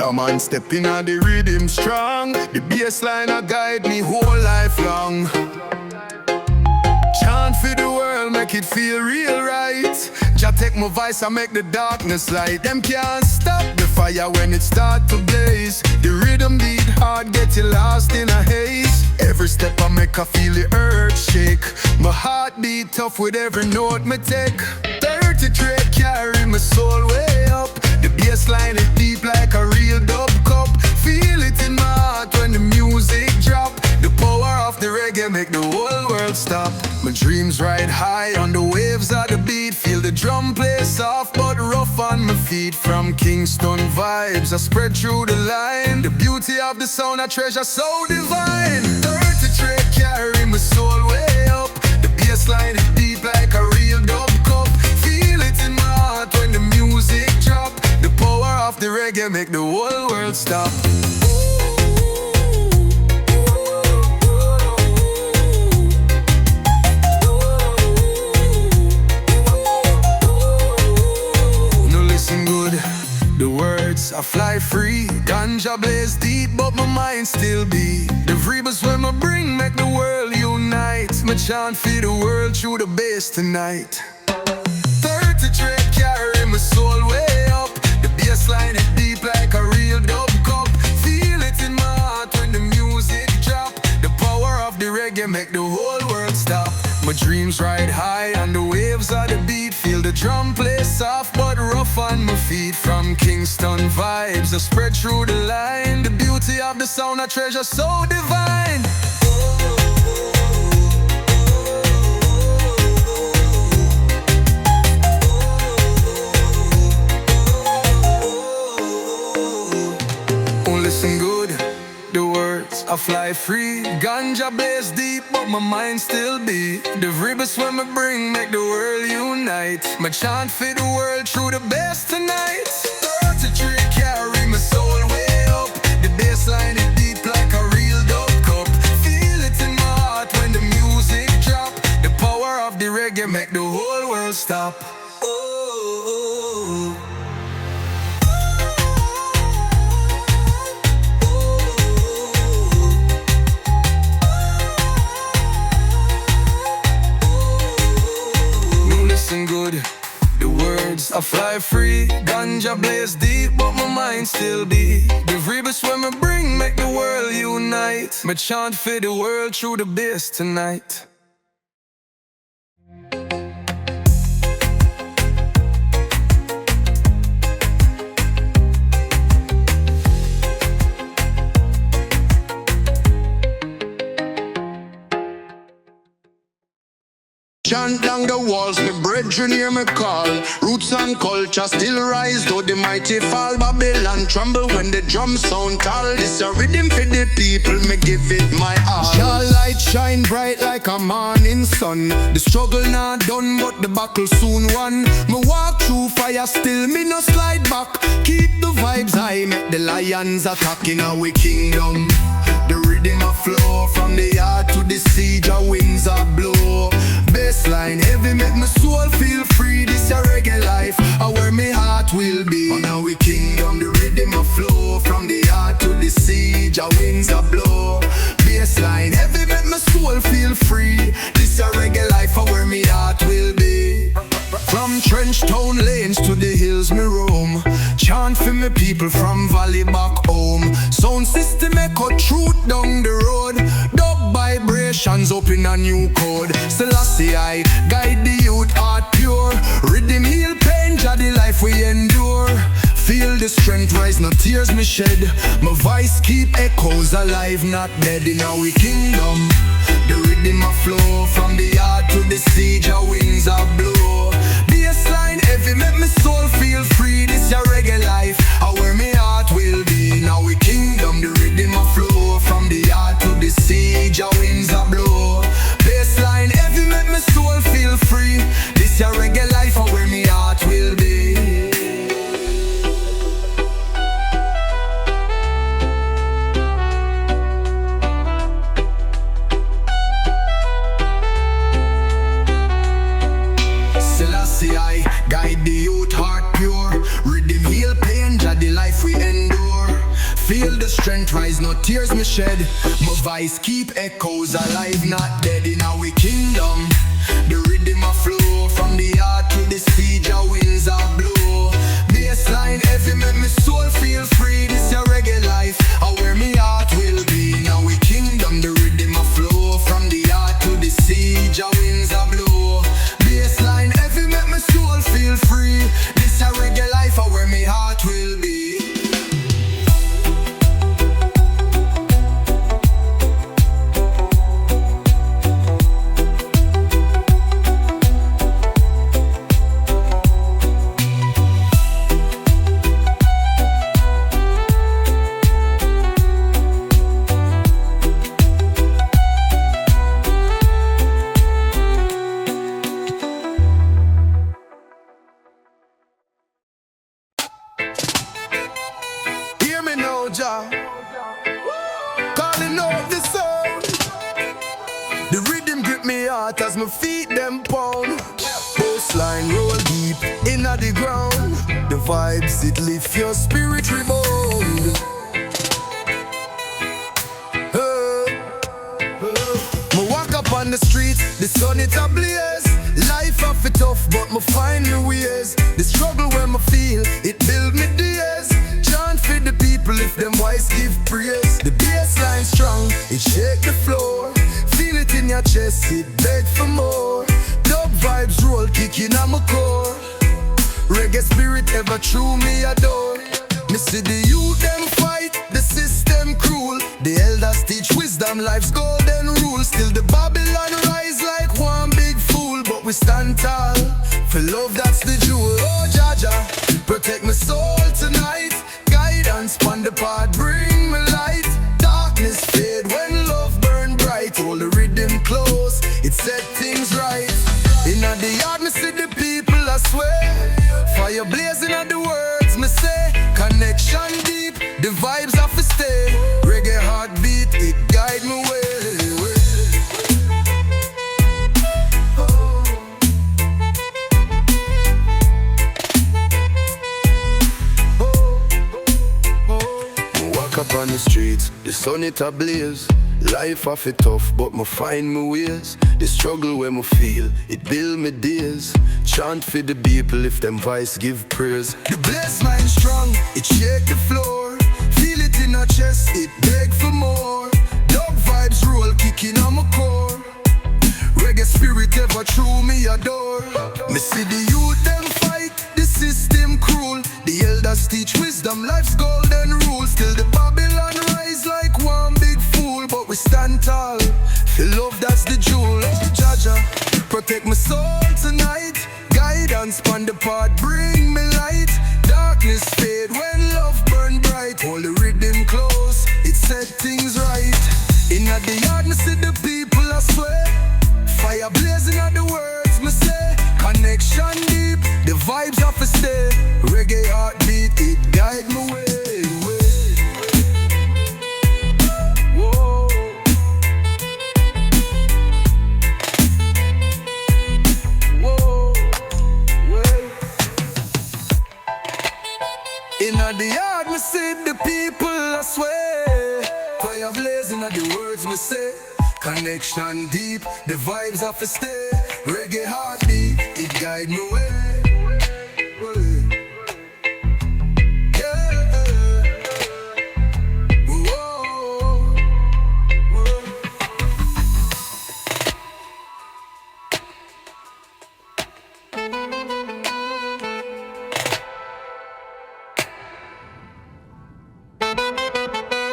Yeah man, stepping on the rhythm strong. The bass line a guide me whole life long. Chant for the world, make it feel real right. Jah take my voice and make the darkness light. Them can't stop the fire when it start to blaze. The rhythm beat hard, get you lost in a haze. Every step I make I feel the earth shake. My heart beat tough with every note me take. 33 carry my soul way up. The bass line is deep like a real dub cup. Feel it in my heart when the music drop. The power of the reggae make the whole world stop. My dreams ride high on the waves of the beat. Feel the drum play soft but rough on my feet. From Kingston vibes I spread through the line. The beauty of the sound I treasure so divine. 33 carry my soul way up. The bass line is deep like a real dub cup. Feel it in my heart when the music drop. The power of the reggae make the whole world stop. The words I fly free, ganja blaze deep, but my mind still beat. The rebels when I bring make the world unite. My chant for the world through the bass tonight. 33 carry my soul way up. The bass line is deep like a real dub cup. Feel it in my heart when the music drop. The power of the reggae make the whole world stop. My dreams ride high on the waves of the beat. Feel the drum play soft but rough on my feet. From Kingston vibes I spread through the line. The beauty of the sound I treasure so divine. Oh, listen good, the words I fly free. Ganja blaze deep, but my mind still beat. The rebels when I bring make the world unite. My chant for the world through the bass tonight. 33 carry my soul way up. The bass line is deep like a real dub cup. Feel it in my heart when the music drop. The power of the reggae make the whole world stop. Good, the words I fly free. Ganja blaze deep, but my mind still beat. The rebels when I bring make the world unite. My chant for the world through the bass tonight. Chant down the walls, me brethren hear me call. Roots and culture still rise, though the mighty fall. Babylon tremble when the drum sound tall. This a rhythm for the people, me give it my all. Your light shine bright like a morning sun. The struggle not done, but the battle soon won. Me walk through fire, still me no slide back. Keep the vibes high, make the lions attacking our kingdom. The rhythm a flow from the heart to the sea, your wings a blow. Bassline heavy make my soul feel free. This a reggae life, where my heart will be. On our kingdom, the rhythm a flow from the heart to the sea, your wings a blow. Bassline heavy make my soul feel free. This a reggae life, where my heart will be. From trench town lanes to the hills me roam. Chant for me people from valley back home. Sound system echo truth down the road. Dub vibrations up in a new code. Selassie I guide the youth heart pure. Rhythm heal pain, jah the life we endure. Feel the strength rise, no tears me shed. My voice keep echoes alive, not dead in our kingdom. The rhythm a flow from the heart to the sea, your wings a blow. Bassline heavy make my soul feel free. This your reggae life, where my heart will be. Now we kingdom, the rhythm a flow from the heart to the sea, your wings a blow. Bassline heavy make my soul feel free. This your reggae life, where my heart will be. I guide the youth heart pure. Rhythm heal pain, jah the life we endure. characterize, no tears me shed. My voice keep echoes alive, not dead in our kingdom. The rhythm a flow from the heart to the sea, your winds are blow. Bassline heavy, make me soul feel free. This your reggae life, where me heart will be. Now we kingdom, the rhythm a flow from the heart to the sea, your winds are blow. Bassline heavy, make me soul feel free. This your reggae life, where me heart will be. Calling out the sound. The rhythm grip me heart as my feet them pound. Bassline roll deep inna the ground. The vibes it lift your spirit rebound. Me walk up on the streets, the sun it ablaze. Life off it tough, but me find me ways. The struggle when me feel, it build me days. Chant for the people if them wise give praise. The bassline strong, it shake the floor. Feel it in your chest, it beg for more. Dub vibes roll, kicking on my core. Reggae spirit ever true me adore. Me see the youth them fight, the system cruel. The elders teach wisdom, life's golden rule. Still the Babylon rise like one big fool. But we stand tall, for love that's the jewel. Oh Jaja, protect my soul tonight. Guidance pon the path, bring me light. Darkness fade when love burn bright. Hold the rhythm close, it set things right. Inna the yard me see the people I swear. Fire blazing at the words me say. Connection deep, the vibes have to stay. Reggae heartbeat, it guide me way. Up on the streets, the sun it ablaze. Life off it tough, but me find me ways. The struggle where me feel, it build me days. Chant for the people if them voice give prayers. The bassline strong, it shake the floor. Feel it in our chest, it beg for more. Dub vibes roll, kicking on my core. Reggae spirit ever true me adore. Me see the youth them fight, the system cruel. The elders teach wisdom, life's golden rule. Still the Babylon rise like one big fool. But we stand tall, feel love that's the jewel. Oh Jaja, protect my soul tonight. Guidance pon the path, bring me light. Darkness fade when love burn bright. Hold the rhythm close, it set things right. Inna the yard me see the people I swear. Fire blazing at the words me say. Connection deep, the vibes have to stay. Reggae heartbeat, it guide me way. Whoa. Whoa. Way. Inna the yard me see the people I swear. Fire blazing at the words me say. Connection deep, the vibes have to stay. Reggae heartbeat, it guide me way. Yeah. Whoa.